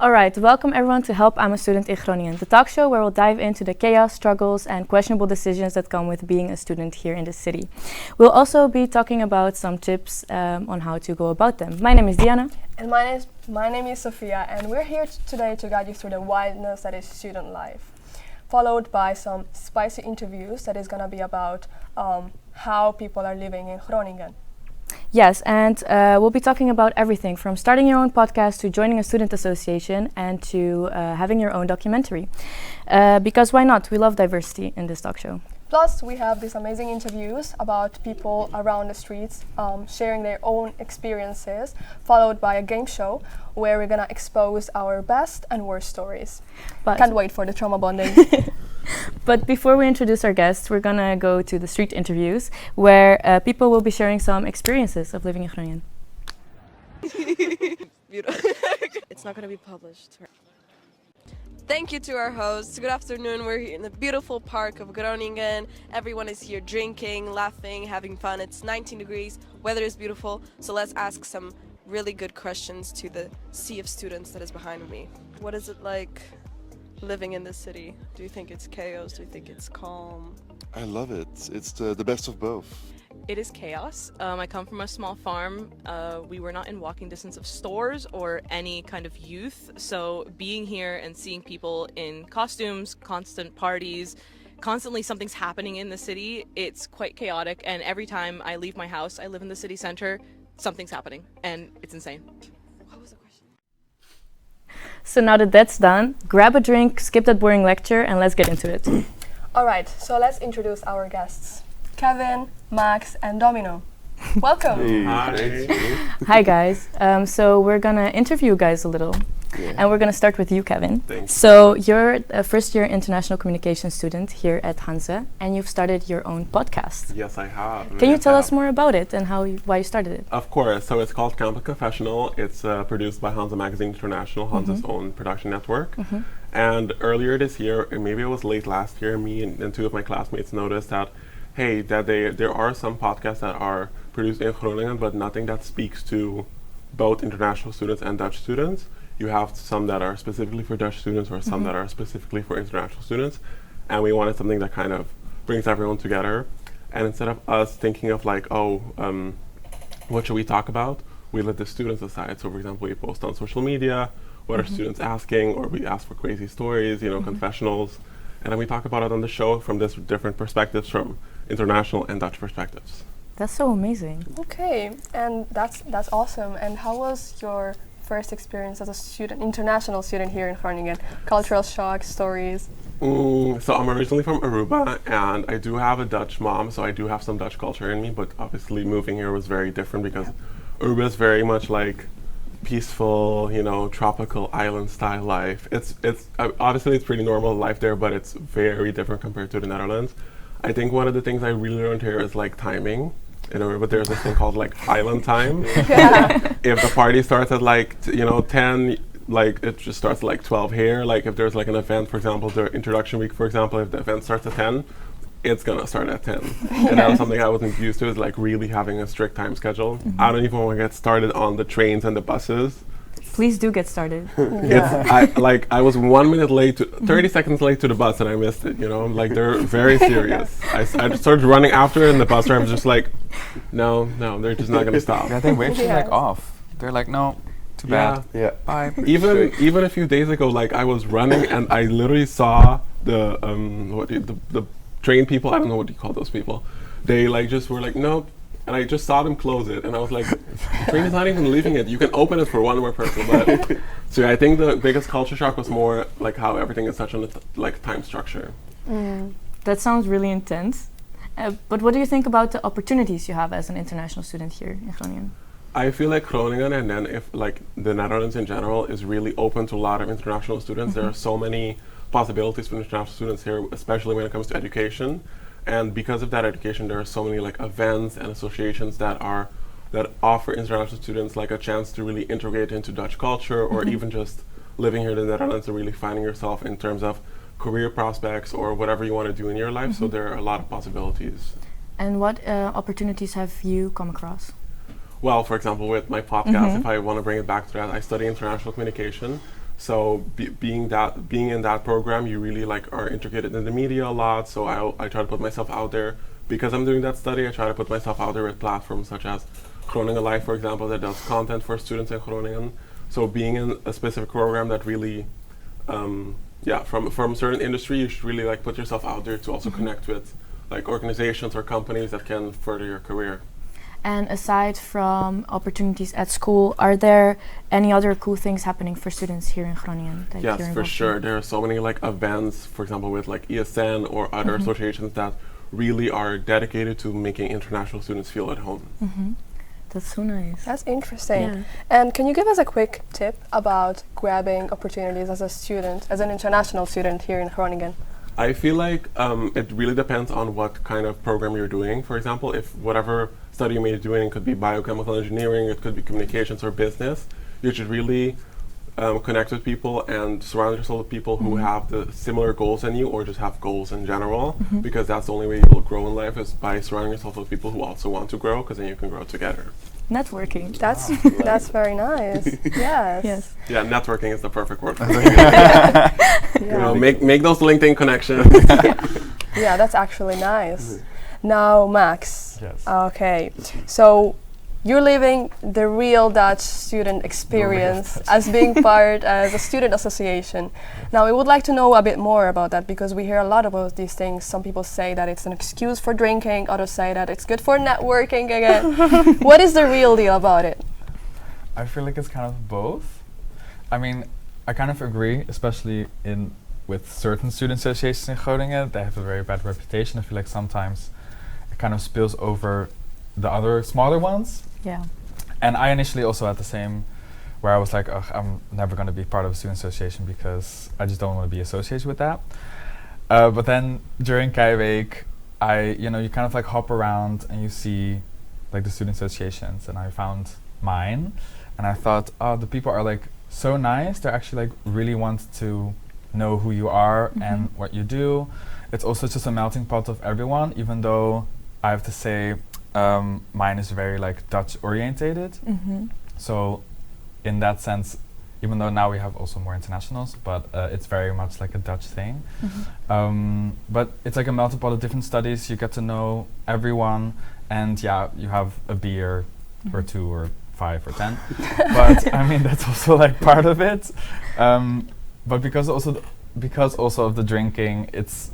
All right, welcome everyone to Help I'm a Student in Groningen, the talk show where we'll dive into the chaos, struggles, and questionable decisions that come with being a student here in the city. We'll also be talking about some tips on how to go about them. My name is Diana. And my name is Sophia, and we're here today to guide you through the wildness that is student life, followed by some spicy interviews that is going to be about how people are living in Groningen. Yes, and we'll be talking about everything from starting your own podcast to joining a student association and to having your own documentary. Because why not? We love diversity in this talk show. Plus, we have these amazing interviews about people around the streets sharing their own experiences, followed by a game show where we're going to expose our best and worst stories. Can't wait for the trauma bonding. But before we introduce our guests, we're gonna go to the street interviews where people will be sharing some experiences of living in Groningen. Beautiful. It's not gonna be published. Thank you to our hosts. Good afternoon. We're here in the beautiful park of Groningen. Everyone is here drinking, laughing, having fun. It's 19 degrees. Weather is beautiful. So let's ask some really good questions to the sea of students that is behind me. What is it like living in this city? Do you think it's chaos? Do you think it's calm? I love it. It's the best of both. It is chaos. I come from a small farm. We were not in walking distance of stores or any kind of youth. So being here and seeing people in costumes, constant parties, constantly something's happening in the city, it's quite chaotic. And every time I leave my house, I live in the city center, something's happening and it's insane. So now that that's done, grab a drink, skip that boring lecture, and let's get into it. All right, so let's introduce our guests. Kevin, Max, and Domino. Welcome. Hey. Hi guys. So we're gonna interview you guys a little. Yeah. And we're going to start with you, Kevin. Thanks. So you're a first-year international communication student here at HANZE, and you've started your own podcast. Yes, I have. Can you tell us more about it and why you started it? Of course. So it's called Campus Confessional. It's produced by HANZE Magazine International, HANZE's own production network. And earlier this year, or maybe it was late last year, me and two of my classmates noticed that, hey, there are some podcasts that are produced in Groningen, but nothing that speaks to both international students and Dutch students. You have some that are specifically for Dutch students or some that are specifically for international students. And we wanted something that kind of brings everyone together. And instead of us thinking of like, what should we talk about? We let the students decide. So for example, we post on social media, what are students asking, or we ask for crazy stories, confessionals. And then we talk about it on the show from this different perspectives, from international and Dutch perspectives. That's so amazing. Okay, and that's awesome. And how was your first experience as a student, international student here in Groningen? Cultural shock, stories? So I'm originally from Aruba, and I do have a Dutch mom, so I do have some Dutch culture in me, but obviously moving here was very different because Aruba is very much like peaceful, tropical island style life. It's obviously it's pretty normal life there, but it's very different compared to the Netherlands. I think one of the things I really learned here is like timing. But there's this thing called like island time. If the party starts at 10, like it just starts at like 12 here. Like if there's like an event, for example, the introduction week, for example, if the event starts at 10, it's gonna start at 10. And that was something I wasn't used to, is like really having a strict time schedule. I don't even want to get started on the trains and the buses. Please do get started. I was 1 minute late, 30 seconds late to the bus, and I missed it. Like they're very serious. I just started running after it, and the bus driver was just like, no, they're just not gonna stop. Yeah, they wave you like off. They're like, no, too bad. Yeah. Bye. Even a few days ago, like I was running and I literally saw the train people. I don't know what you call those people. They like just were like, nope. And I just saw them close it, and I was like, the train is not even leaving it. You can open it for one more person. But so I think the biggest culture shock was more like how everything is such on the time structure. That sounds really intense. But what do you think about the opportunities you have as an international student here in Groningen? I feel like Groningen, and then if like the Netherlands in general, is really open to a lot of international students. There are so many possibilities for international students here, especially when it comes to education. And because of that education, there are so many like events and associations that offer international students like a chance to really integrate into Dutch culture, or even just living here in the Netherlands and really finding yourself in terms of career prospects or whatever you want to do in your life. So there are a lot of possibilities. And what opportunities have you come across? Well, for example, with my podcast, if I want to bring it back to that, I study international communication. So being in that program, you really like are integrated in the media a lot. So I try to put myself out there because I'm doing that study. I try to put myself out there with platforms such as Groningen Live, for example, that does content for students in Groningen. So being in a specific program that really, from a certain industry, you should really like put yourself out there to also connect with like organizations or companies that can further your career. And aside from opportunities at school, are there any other cool things happening for students here in Groningen? That you're Yes, for involved sure. in? There are so many like events, for example, with like ESN or other associations that really are dedicated to making international students feel at home. That's so nice. That's interesting. Yeah. And can you give us a quick tip about grabbing opportunities as a student, as an international student here in Groningen? I feel like it really depends on what kind of program you're doing. For example, if whatever study you may be doing could be biochemical engineering, it could be communications or business, you should really connect with people and surround yourself with people who have the similar goals than you or just have goals in general, because that's the only way you'll grow in life is by surrounding yourself with people who also want to grow, because then you can grow together. Networking. That's very nice. Yes. Yes. Yeah, networking is the perfect word for it. Yeah. You know, make those LinkedIn connections. Yeah, that's actually nice. Now, Max. Yes. Okay, so you're living the real Dutch student experience as being part as a student association. Now, we would like to know a bit more about that because we hear a lot about these things. Some people say that it's an excuse for drinking, others say that it's good for networking again. What is the real deal about it? I feel like it's kind of both. I mean, I kind of agree, especially with certain student associations in Groningen. They have a very bad reputation. I feel like sometimes it kind of spills over the other smaller ones. Yeah. And I initially also had the same, where I was like, ugh, I'm never going to be part of a student association because I just don't want to be associated with that. But then during Keiweek, you kind of like hop around and you see like the student associations, and I found mine, and I thought, oh, the people are like so nice. They actually like really want to know who you are and what you do. It's also just a melting pot of everyone, even though I have to say mine is very like Dutch orientated. So in that sense, even though now we have also more internationals, but it's very much like a Dutch thing. But it's like a melting pot of different studies. You get to know everyone, and yeah, you have a beer or two or 5 or 10. But I mean, that's also like part of it. But because also of the drinking, it's,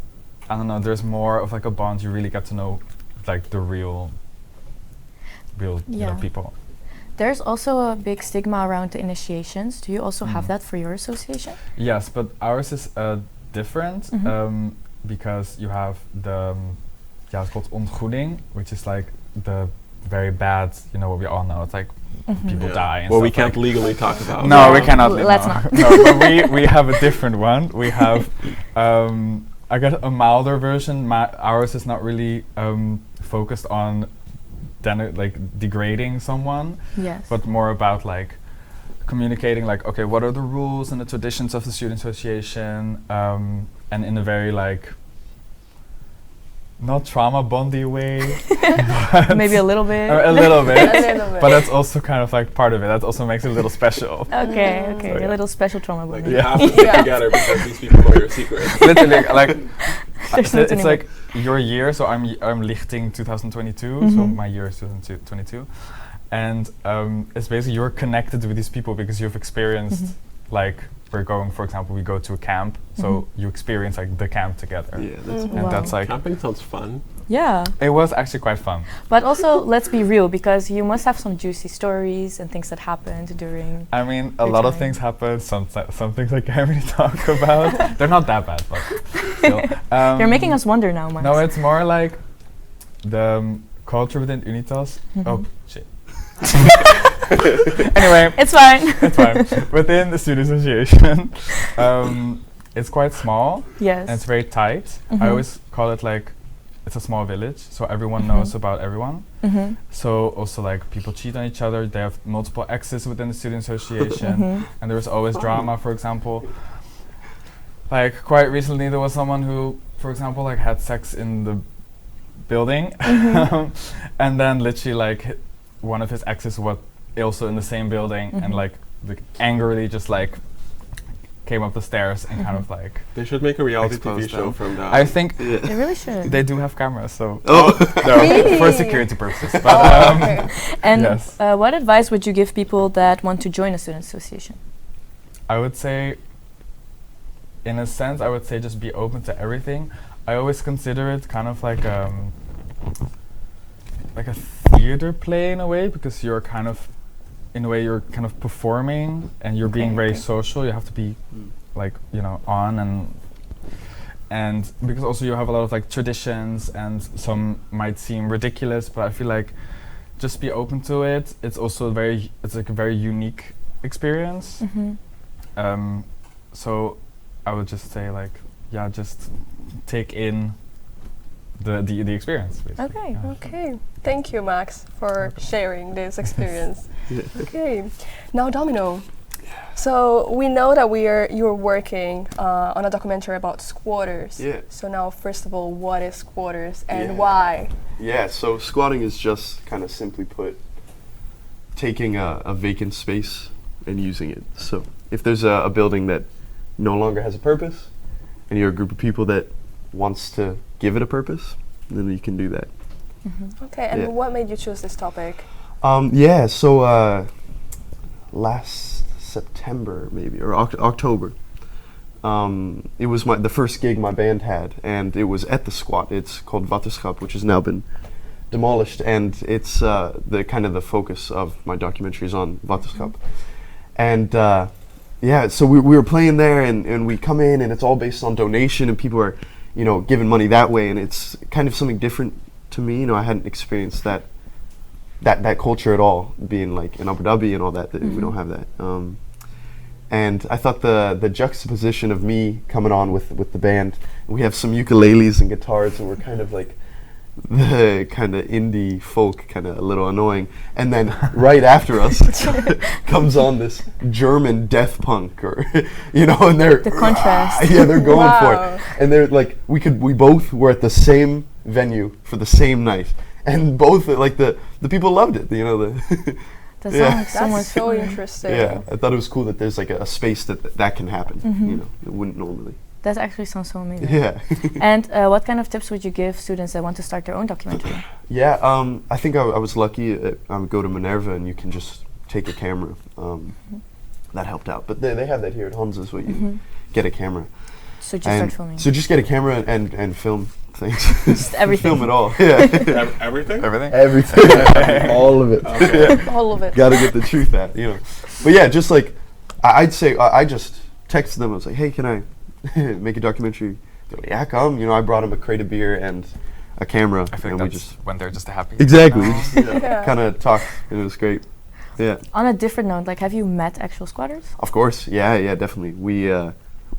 I don't know, there's more of like a bond. You really get to know like the real people. There's also a big stigma around the initiations. Do you also have that for your association? Yes, but ours is different because you have the, it's called ontgoeding, which is like the very bad, what we all know. It's like people die. And well, we stuff can't legally talk about. No, we cannot. Let's not. No, but we have a different one. We have, I got a milder version. Ours is not really focused on degrading someone, but more about like communicating like, okay, what are the rules and the traditions of the student association, and in a very like not trauma bondy way, maybe a little bit. A little bit. A little bit. But that's also kind of like part of it. That also makes it a little special. Okay, So, a little special trauma Like bonding. you have to stick together because these people know your secrets. Literally, like There's like your year. So I'm lichting 2022. So my year is 2022, and it's basically you're connected with these people because you've experienced like for example, we go to a camp, so you experience like the camp together. Yeah, that's And that's like camping sounds fun. Yeah. It was actually quite fun. But also, let's be real, because you must have some juicy stories and things that happened during. I mean, a your lot of time. things happen. Some things I can't really talk about. They're not that bad, but still. You're making us wonder now, Max. No, it's more like the culture within Unitas. Oh shit. Anyway, It's fine. it's fine. Within the student association, it's quite small Yes. and it's very tight. I always call it like it's a small village, so everyone knows about everyone. So also like people cheat on each other. They have multiple exes within the student association, and there's always drama. For example, like quite recently there was someone who, for example, like had sex in the building, and then literally like one of his exes was also in the same building, and like angrily just like came up the stairs and kind of like. They should make a reality TV Expose show them. from that. I think They really should. they do have cameras, so Oh, no, Really? for security purposes. But Oh, okay. And yes. what advice would you give people that want to join a student association? I would say, in a sense, I would say just be open to everything. I always consider it kind of like a theater play in a way, because you're kind of, in a way, you're kind of performing and you're being very social. You have to be like, you know, on and because also you have a lot of like traditions and some might seem ridiculous, but I feel like just be open to it. It's also it's like a very unique experience. So I would just say like, yeah, just take in the experience, basically. Okay. Yeah. Okay, thank you, Max, for sharing this experience. Okay, now Domino. So we know that you're working on a documentary about squatters. Yeah. So now, first of all, what is squatters and Yeah. why? Yeah, so squatting is just kind of simply put taking a vacant space and using it. So if there's a building that no longer has a purpose and you're a group of people that wants to give it a purpose, then you can do that. Okay, and Yeah. what made you choose this topic? Yeah, so last September maybe, or October, it was the first gig my band had, and it was at the squat. It's called Waterschap, which has now been demolished, and it's the kind of the focus of my documentary is on Waterschap. And yeah, so we were playing there, and we come in, and it's all based on donation, and people are, you know, giving money that way, and it's kind of something different to me. You know, I hadn't experienced that culture at all, being like in Abu Dhabi and all that. We don't have that. And I thought the juxtaposition of me coming on with the band, we have some ukuleles and guitars, and we're kind of like the kind of indie folk, kind of a little annoying. And then right after us comes on this German death punk, or you know, and they're The contrast. yeah, they're going for Wow. it, and they're like, we both were at the same venue for the same night, and both like the people loved it, you know. That Yeah. sounds like so much That's so fun. interesting. Yeah, I thought it was cool that there's like a space that can happen, you know, it wouldn't normally. That actually sounds so amazing. Yeah. And what kind of tips would you give students that want to start their own documentary? Yeah, I think I was lucky. I would go to Minerva and you can just take a camera. That helped out. But they have that here at HANZE, where you get a camera. So just start filming. So just get a camera and film things. Just everything. Film it all. Yeah. Everything? Everything? Everything. All of it. All of it. Gotta get the truth out, you know. But yeah, just like, I'd say, I just texted them. I was like, hey, can I make a documentary? They're like, yeah, come. You know, I brought them a crate of beer and a camera. I feel and like we that's just when they're just happy. exactly. We just Yeah. kind of talked, and it was great. Yeah, On a different note, like, have you met actual squatters? of course. Yeah, definitely.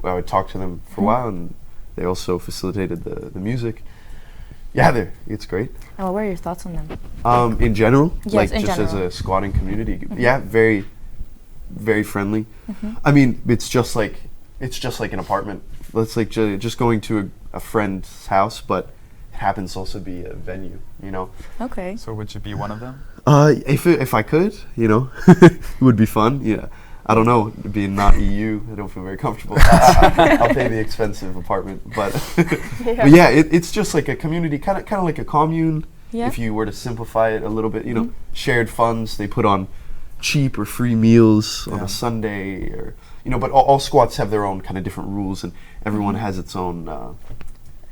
I would talk to them for a while, and they also facilitated the music. Yeah, it's great. And what were your thoughts on them? In general, Yes, like in just as general. a squatting community, yeah, very, very friendly. I mean, it's just like an apartment. It's like just going to a friend's house, but it happens to also be a venue. You know, Okay. So would you be one of them? if I could, you know, it would be fun. Yeah, I don't know, being not EU, I don't feel very comfortable. I'll pay the expensive apartment, but but yeah, it's just like a community, kind of like a commune. Yeah. If you were to simplify it a little bit, you know, shared funds. They put on cheap or free meals on Yeah. a Sunday, or you know, but all squats have their own kind of different rules, and everyone has its own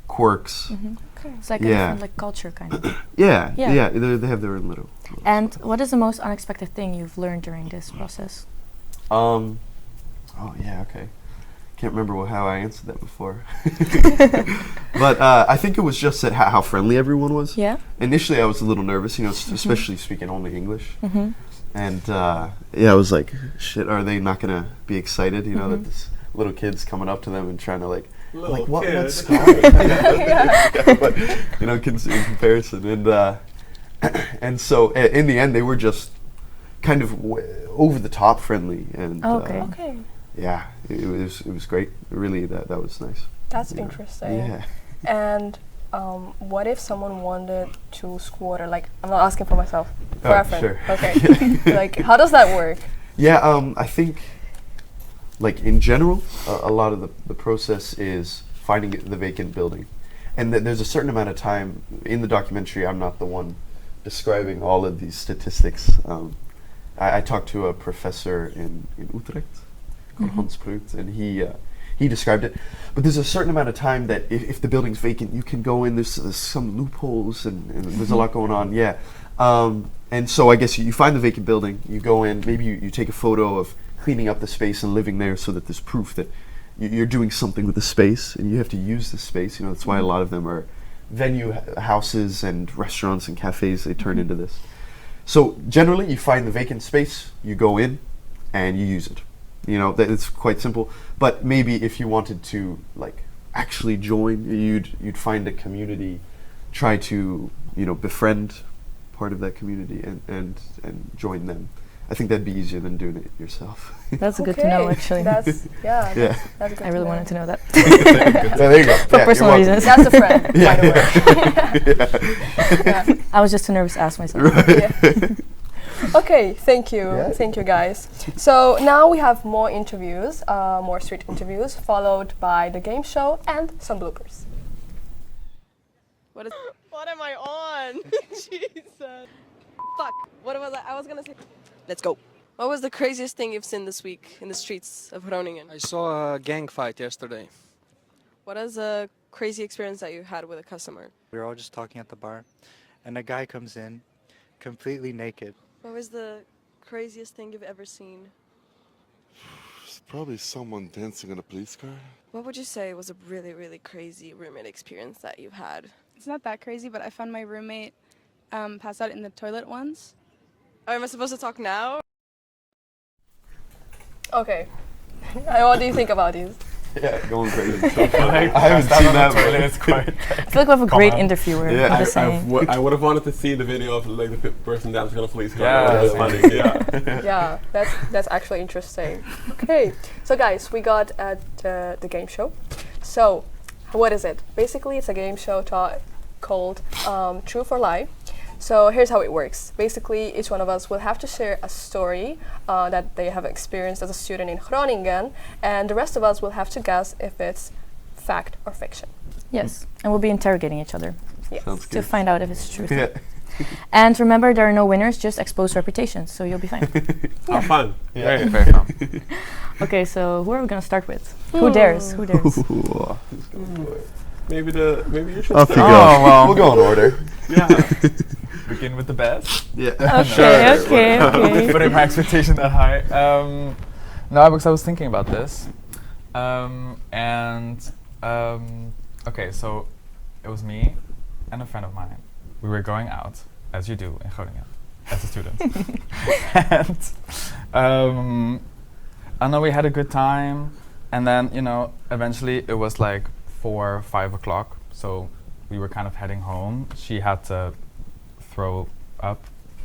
quirks. It's like a Yeah. different like culture kind of. Yeah, Yeah. yeah, they have their own little. And what is the most unexpected thing you've learned during this process? Oh yeah, okay. Can't remember how I answered that before. But I think it was just that how friendly everyone was. Yeah. Initially, I was a little nervous, you know, especially speaking only English. And yeah, I was like, shit, are they not gonna be excited? You know, that this little kid's coming up to them and trying to like what's Scottish? Yeah, but you know, in comparison, and so in the end, they were just kind of over the top friendly, and Okay. Okay, yeah, it was great. Really, that was nice. that's Yeah. interesting. Yeah. And what if someone wanted to squatter? Like, I'm not asking for myself, for Oh, a friend. sure. Okay. Like, how does that work? Yeah, I think like in general, a lot of the process is finding the vacant building. And there's a certain amount of time in the documentary. I'm not the one describing all of these statistics. I talked to a professor in Utrecht called Hans Pruit, and he described it. But there's a certain amount of time that if the building's vacant, you can go in. There's some loopholes, and there's a lot going on. Yeah. And so I guess you find the vacant building, you go in, maybe you take a photo of cleaning up the space and living there so that there's proof that you're doing something with the space and you have to use the space. You know, that's why a lot of them are venue houses and restaurants and cafes, they turn into this. So generally you find the vacant space, you go in and you use it. You know, it's quite simple. But maybe if you wanted to like actually join, you'd find a community, try to, you know, befriend part of that community and join them. I think that'd be easier than doing it yourself. That's good to know, actually. That's Yeah. That's good I really wanted to know that. Yeah, there you go. For personal you're welcome. reasons. That's a friend, by the way. Yeah. I was just too nervous to ask myself. Yeah. Okay, thank you. Yeah. Thank you, guys. So now we have more interviews, more street interviews, followed by the game show and some bloopers. What am I on? Jesus. Fuck. What was I was gonna say? Let's go. What was the craziest thing you've seen this week in the streets of Groningen? I saw a gang fight yesterday. What is a crazy experience that you had with a customer? We were all just talking at the bar, and a guy comes in, completely naked. What was the craziest thing you've ever seen? It's probably someone dancing in a police car. What would you say was a really, really crazy roommate experience that you've had? It's not that crazy, but I found my roommate passed out in the toilet once. Oh, am I supposed to talk now? Okay. What do you think about these? Yeah, going crazy. I haven't seen that, but It's quite. I feel like we have a great interviewer. Yeah. I'm just saying. I would have wanted to see the video of like the person dancing on a police car. Yeah, That was that's funny. Yeah. Yeah, that's actually interesting. Okay, so guys, we got at the game show. So, what is it? Basically, it's a game show called Truth or Lie. So here's how it works. Basically, each one of us will have to share a story that they have experienced as a student in Groningen, and the rest of us will have to guess if it's fact or fiction. Yes, and we'll be interrogating each other Yes. Sounds to good. find out if it's true. Yeah. And remember, there are no winners, just exposed reputations, so you'll be fine. How fun. Very, very fun. Okay, so who are we gonna start with? Who dares? Who dares? Ooh. Maybe you should Off you start. go. Oh, well. We'll go in order. Yeah. Begin with the best. Yeah. Okay. Putting my expectation that high. No, because I was thinking about this. Okay, so it was me and a friend of mine. We were going out, as you do in Groningen, as a student. And I know we had a good time. And then, you know, eventually it was like 4 or 5 o'clock. So we were kind of heading home. She had to throw up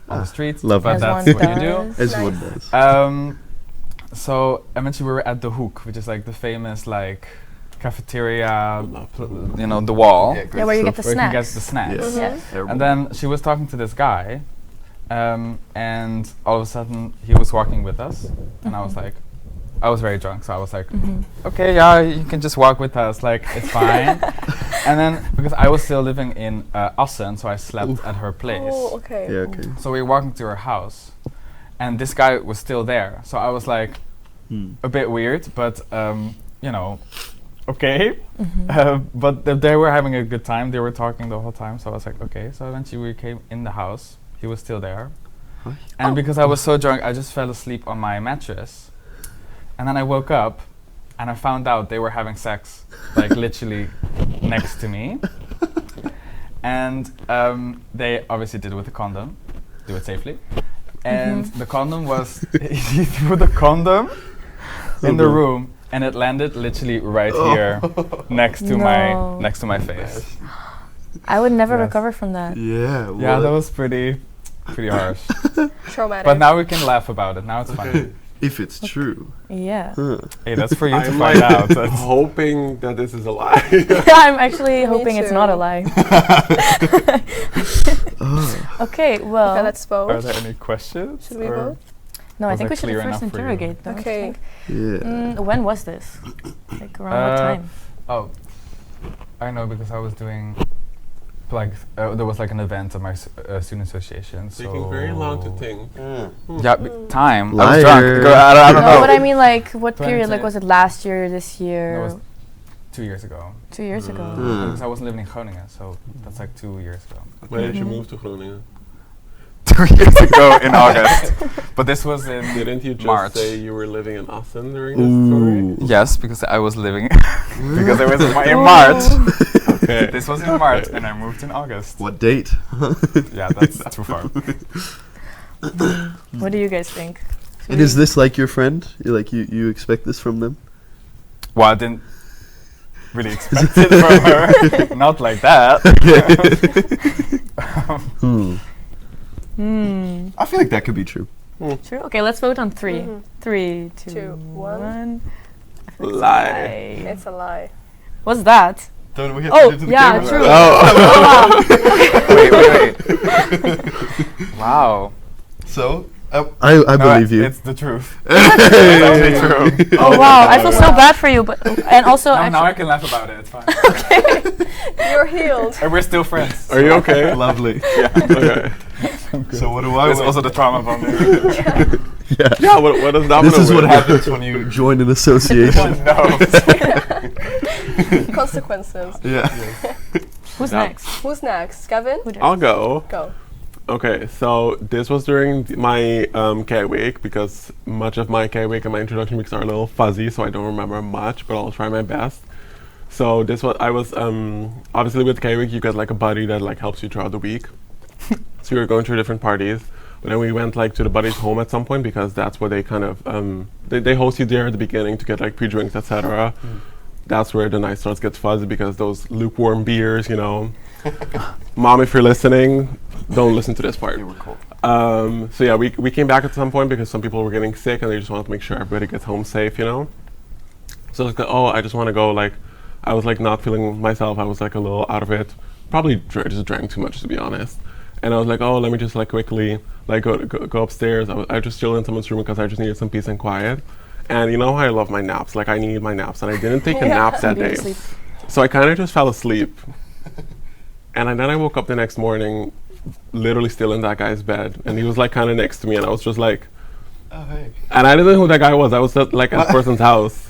on the street, love but it. that's As what one you do. does. As Nice. one does. So eventually we were at the Hoek, which is like the famous like cafeteria, you know, the wall, Yeah, great Yeah, where you get stuff. the where you can get snacks. the snacks. Yes. Yes. Terrible. And then she was talking to this guy, and all of a sudden he was walking with us, and I was like, I was very drunk, so I was like, okay, yeah, you can just walk with us, like it's fine. And then because I was still living in Assen, so I slept at her place. Oh, okay. Yeah, okay. So we were walking to her house, and this guy was still there. So I was like, a bit weird, but you know, okay. But they were having a good time. They were talking the whole time. So I was like, okay. So eventually we came in the house. He was still there, and because I was so drunk, I just fell asleep on my mattress. And then I woke up, and I found out they were having sex, like literally next to me. And they obviously did it with a condom, do it safely. And the condom was, he threw the condom in the room, and it landed literally right here, next to my face. I would never Yes. recover from that. Yeah. Yeah, that was pretty harsh. Traumatic. But now we can laugh about it. Now it's funny. If it's true. Yeah. Hey, that's for you to I'm find like out. That's hoping that this is a lie. I'm actually Me hoping it's not a too. lie. Okay, well, Okay, let's Are vote. there any questions? Should we or- vote? No, I Was think that we should clear first enough for you? interrogate. Don't you Okay. think? Yeah. When was this? Like around what time? Oh, I know because I was doing like there was like an event at my student association. So Taking very long to think. Yeah, time. I was drunk. Liar. I don't No, know. but I mean, like, what period? Like, 20. was it last year, this That year? was 2 years ago. 2 years ago. Because I wasn't living in Groningen, so that's like 2 years ago. When did you move to Groningen? 2 years ago in August. But this was in Didn't you just March. say you were living in Assen during this story? Yes, because I was living because it was in March. Okay. This was in March, Okay. and I moved in August. What date? Yeah, that's too far. What do you guys think? And is this like your friend? You expect this from them? Well, I didn't really expect it from her. Not like that. I feel like that could be true. True. Okay, let's vote on 3. 3, 2, 2, 1. Lie. It's a lie. What's that? Don't we have Oh, to do to the yeah, camera? true. Wait. Wow. So I believe you. It's the truth. It's true. Oh wow, I feel so bad for you, but and also Now I can laugh about it. It's fine. You're healed. And we're still friends. Are you okay? Lovely. Okay. So what do I There's win? also the trauma bonding. Yeah, what does that This one is what win? happens when you join an association. No. Consequences. Yeah. Who's Yeah. next? Who's next? Kevin? Who did? I'll go. Go. Okay, so this was during my K week because much of my K week and my introduction weeks are a little fuzzy, so I don't remember much, but I'll try my best. So this was I was obviously with K week you get like a buddy that like helps you throughout the week. So we were going through different parties, but then we went like to the buddy's home at some point because that's where they kind of they host you there at the beginning to get like pre-drinks, etc. That's where the night starts gets fuzzy because those lukewarm beers, you know. Mom, if you're listening, don't listen to this part. You were cold. So yeah, we came back at some point because some people were getting sick and they just wanted to make sure everybody gets home safe, you know. So I was like, oh, I just want to go. Like, I was like not feeling myself. I was like a little out of it. Probably just drank too much, to be honest. And I was like, oh, let me just like quickly like go upstairs. I just chilled in someone's room because I just needed some peace and quiet. And you know how I love my naps. Like I need my naps, and I didn't take a nap that day. So I kind of just fell asleep. And then I woke up the next morning, literally still in that guy's bed, and he was like kind of next to me, and I was just like, Oh hey. and I didn't know who that guy was. I was at like at the person's house.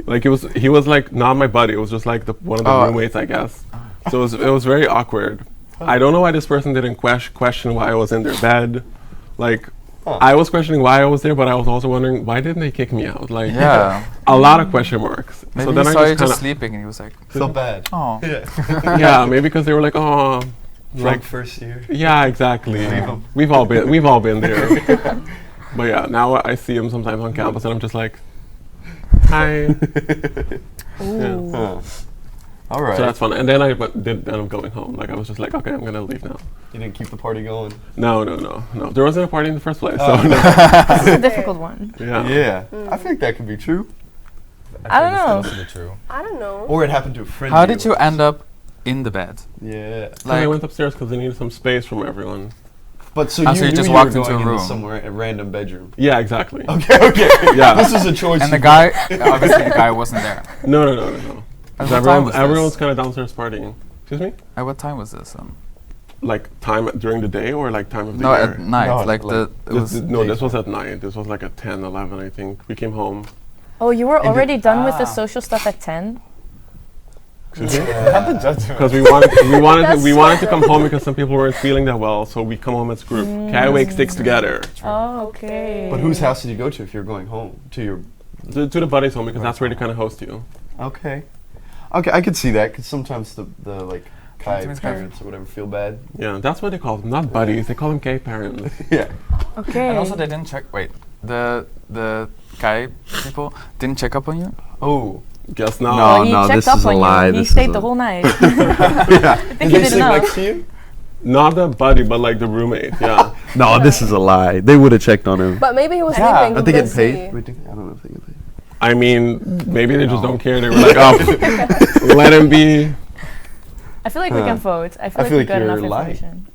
Like he was like not my buddy. It was just like one of the roommates, I guess. So it was very awkward. I don't know why this person didn't question why I was in their bed. Like I was questioning why I was there, but I was also wondering why didn't they kick me out? Like a lot of question marks. Maybe so then he I saw you just just sleeping and he was like, Felt bad. oh. Yeah. yeah, maybe because they were like, oh, Drunk first year. yeah, exactly. Leave 'em. We've all been there. But yeah, now I see him sometimes on campus, and I'm just like, hi. Ooh. Huh. All right. So that's fun. And then I ended up going home. Like I was just like, okay, I'm gonna leave now. You didn't keep the party going. No. There wasn't a party in the first place. So no. This is a difficult one. Yeah. Yeah. I think that could be true. I don't know. This could also be true. I don't know. Or it happened to a friend. How of did you yours. end up in the bed? Yeah. So I went upstairs because I needed some space from everyone. But so Ah, you so you knew just you walked were into going a room. somewhere, a random bedroom. Yeah, exactly. Okay. Yeah. This is a choice. And the you guy, obviously the guy wasn't there. No. At what time was Everyone's this? kind of downstairs partying. Excuse me? At what time was this? Like time during the day or like time of the No, year? at night. No, like like it was. This was at night. This was like at 10, 11, I think. We came home. Oh, you were already done with the Ah. social stuff at 10? Excuse me? Yeah. Because we wanted to come home because some people weren't feeling that well, so we come home as a group. K-Wake sticks together. Oh, okay. But whose house did you go to if you're going home? To your. To the buddy's home because that's where they kind of host you. Okay. Okay, I could see that because sometimes the like Kai Sometimes parents or whatever feel bad. Yeah, that's what they call them. Not buddies. They call them gay parents. Yeah. Okay. And also they didn't check. Wait, the Kai people didn't check up on you. Oh. Guess not. No. Well, he checked this up is a on lie, you. He this stayed is the a- whole night. Yeah. I think Did he they did sit enough. next to you? Not the buddy, but like the roommate. Yeah. No, this is a lie. They would have checked on him. But maybe he was Yeah. sleeping. Are they getting busy. paid? Wait, I don't know if they get paid. I mean, maybe they just don't care. They were like, oh, let him be. I feel like we can vote. I feel I feel like we like got enough you're lying. information.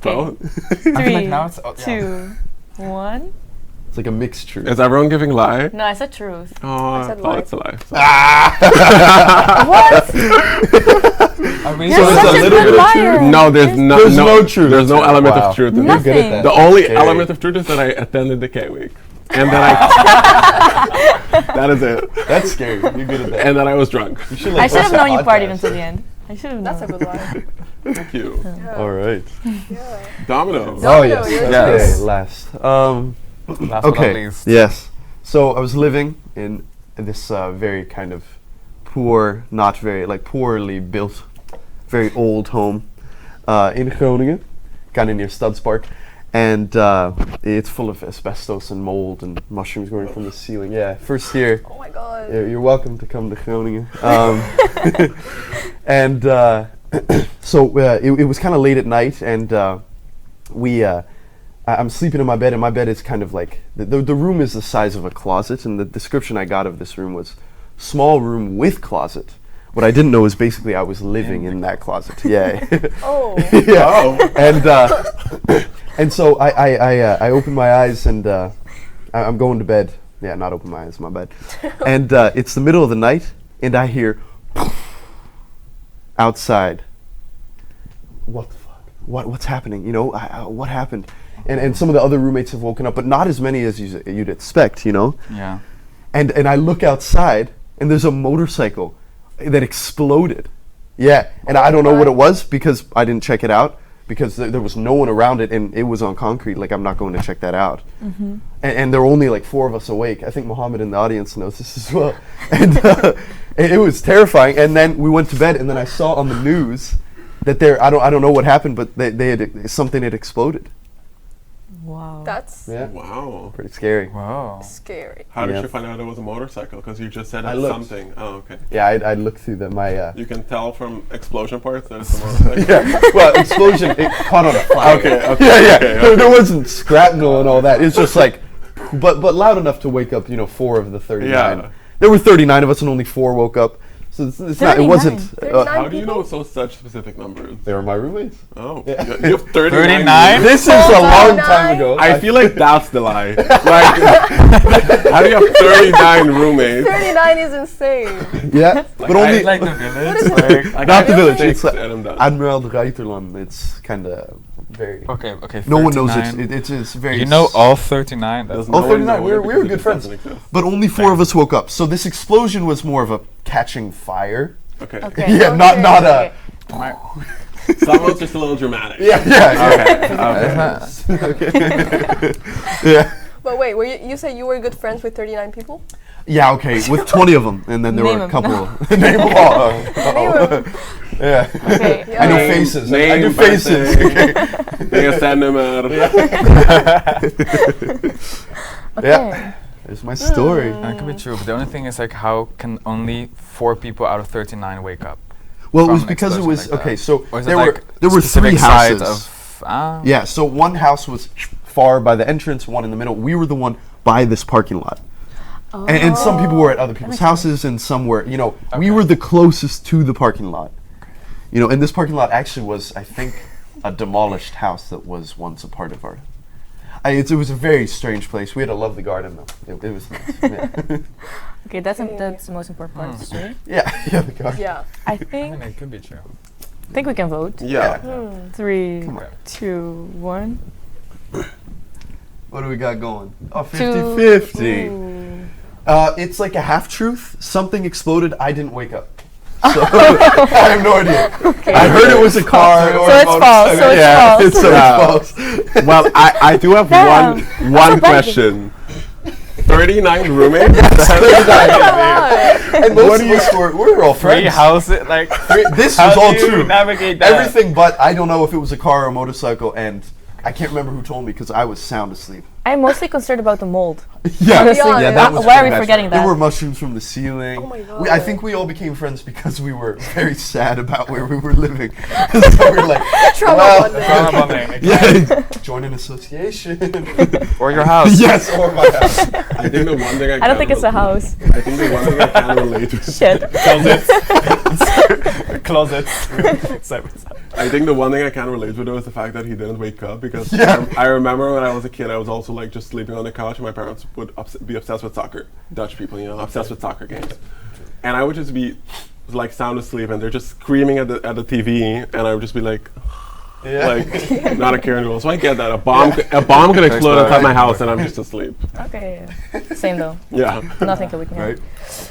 Vote. I feel like now it's 2, 1. It's like a mixed truth. Is everyone giving lie? No, I said truth. Oh, I said oh, lie. it's a lie. What? I mean, You're such a good liar. No, there's no truth. There's no element Wow. of truth in Nothing. this. You're good at The that. only Okay. element of truth is that I attended the K week, and that I that is it, That's scary. You're good at that. and that I was drunk. You should, I should have host a known you partied podcast. until the end. I should have known. That's a good lie. Thank you. Yeah. All right. Yeah. Dominoes. Oh Domino, yes. yours Okay. is- Last. Last but not Okay. least. Yes. So I was living in this very kind of poor, not very like poorly built, very old home in Groningen, kind of near Stadspark, and it's full of asbestos and mold and mushrooms growing from the ceiling. Yeah, first year. Oh my god. You're welcome to come to Groningen. And so it was kind of late at night, and I'm sleeping in my bed, and my bed is kind of like the room is the size of a closet, and the description I got of this room was small room with closet. What I didn't know is basically I was living in that closet. Yeah. Oh. Yeah. And so I open my eyes, and I'm going to bed. Yeah, not open my eyes, my bed. And it's the middle of the night, and I hear outside. What the fuck? What's happening? You know, what happened? And some of the other roommates have woken up, but not as many as you'd expect. You know. Yeah. And I look outside, and there's a motorcycle that exploded. Yeah, and I don't know what it was because I didn't check it out because there was no one around it, and it was on concrete. Like, I'm not going to check that out. Mm-hmm. And there were only like 4 of us awake. I think Mohammed in the audience knows this as well. And it was terrifying. And then we went to bed, and then I saw on the news that I don't know what happened, but they had something had exploded. Wow. That's Yeah, Wow. pretty scary. Wow. scary. How did Yeah. you find out it was a motorcycle? Because you just said I it's looked. something. Oh, okay. Yeah, I looked through my. You can tell from explosion parts that it's a motorcycle. Yeah, well, explosion, it caught on a fire. Okay, Yeah, okay, okay. There wasn't shrapnel and all that. It's just like, but loud enough to wake up, 4 of the 39. Yeah. There were 39 of us, and only 4 woke up. So it's not. It wasn't. 39 How do you people? know such specific numbers? They were my roommates. Oh, Yeah. you have 39. 39? This is a long time 39? ago. I feel like that's the lie. Like, how do you have 39 roommates? 39 is insane. Yeah, but only like the village. Like, not the village. Six, It's like and I'm done. Admiral de Reiterland. It's kind of very. okay. No one knows 39. it's very. You know all 39. That's Doesn't All no one 39, know we it were because good it friends. doesn't exist. But only 4 of us woke up. So this explosion was more of a catching fire. Okay. Okay. Yeah, not a. Someone's just a little dramatic. Yeah. Okay. Yeah. But wait, you say you were good friends with 39 people? Yeah, okay, with 20 of them, and then there Name were a 'em. couple. Name them all. Name 'em. Yeah. Okay. I know Yeah. faces. I Name, do faces. birthday, nummer. Yeah. There's my story. That could be true, but the only thing is like, how can only 4 people out of 39 wake up? Well, it from was an because it explosion was like okay. that? So Or is there it were like there were 3 specific sides houses. of Yeah. So one house was far by the entrance, one in the middle. We were the one by this parking lot. And some people were at other people's houses, and some were, we Okay. were the closest to the parking lot. And this parking lot actually was, I think, a demolished house that was once a part of our. It was a very strange place. We had a lovely garden, though. It was nice. Yeah. Okay, that's the most important part of the story. yeah, the garden. Yeah. I I think mean, it could be true. we can vote. Yeah. 3, Come on. 2, 1. What do we got going? Oh, 2. 50-50. Ooh. It's like a half truth. Something exploded. I didn't wake up. So I have no idea. I heard it was a car. Or So a it's false, motorcycle. so it's yeah, false. It's false. Well, I do have Damn. one question. 39 roommates? And most of us were all 3 friends. houses, like, This how was all do you true. navigate that? Everything but I don't know if it was a car or a motorcycle, and I can't remember who told me because I was sound asleep. I'm mostly concerned about the mold. Yeah, Honestly, Yeah, that was why are pretty we bad. forgetting There that? were mushrooms from the ceiling. Oh my I God. think we all became friends because we were very sad about where we were living. So we were like, Trauma well, bonding. Trauma bonding, yeah, join an association. Or your house. Yes, or my house. I think the one thing I don't think it's a house. I think the one thing I can relate to. Shit. Closets. Side by side. I think the one thing I can't relate with though is the fact that he didn't wake up because I remember when I was a kid, I was also like just sleeping on the couch, and my parents would be obsessed with soccer. Dutch people, you know, obsessed with soccer games, and I would just be like sound asleep, and they're just screaming at the TV, and I would just be like. Like not a care in the world. So I get that a bomb could explode outside my house and I'm just asleep. Okay, same though. Yeah. Nothing could wake me up. Right?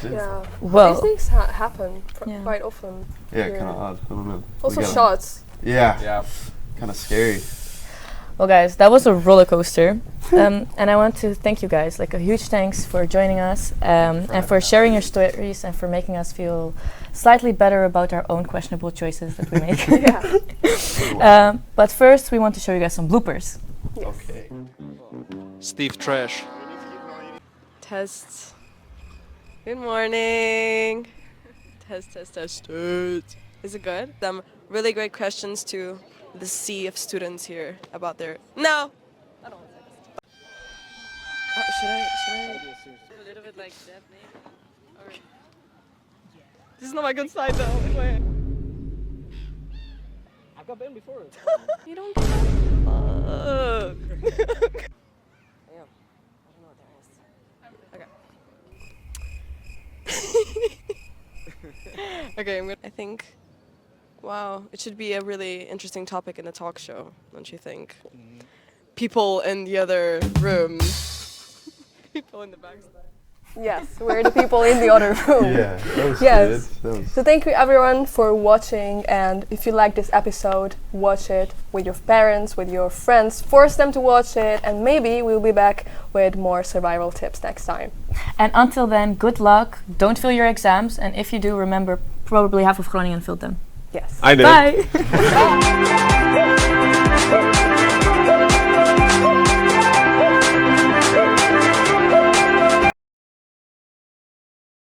Yeah. Well, These things happen quite often. Yeah, here. kind of odd. I don't know. Also shots. Yeah. Kind of scary. well, guys, that was a roller coaster, and I want to thank you guys. Like a huge thanks for joining us, and for sharing your stories and for making us feel slightly better about our own questionable choices that we make. But first, we want to show you guys some bloopers. Yes. Okay. Steve Trash. Test. Good morning. Test. Is it good? Some really great questions to the sea of students here about their... No! I don't want to say this. Should I? A little bit like that, maybe? This is not my good side, though. Wait. I've got been before. You don't give a fuck. Damn. I don't know what there is. Okay, I think, wow, it should be a really interesting topic in the talk show, don't you think? People in the other room. People in the back. Yes, we're the people in the other room. Yeah, that was Yes. good. So thank you everyone for watching, and if you like this episode, watch it with your parents, with your friends, force them to watch it, and maybe we'll be back with more survival tips next time. And until then, good luck. Don't fail your exams, and if you do, remember, probably half of Groningen failed them. Yes. I did. Bye.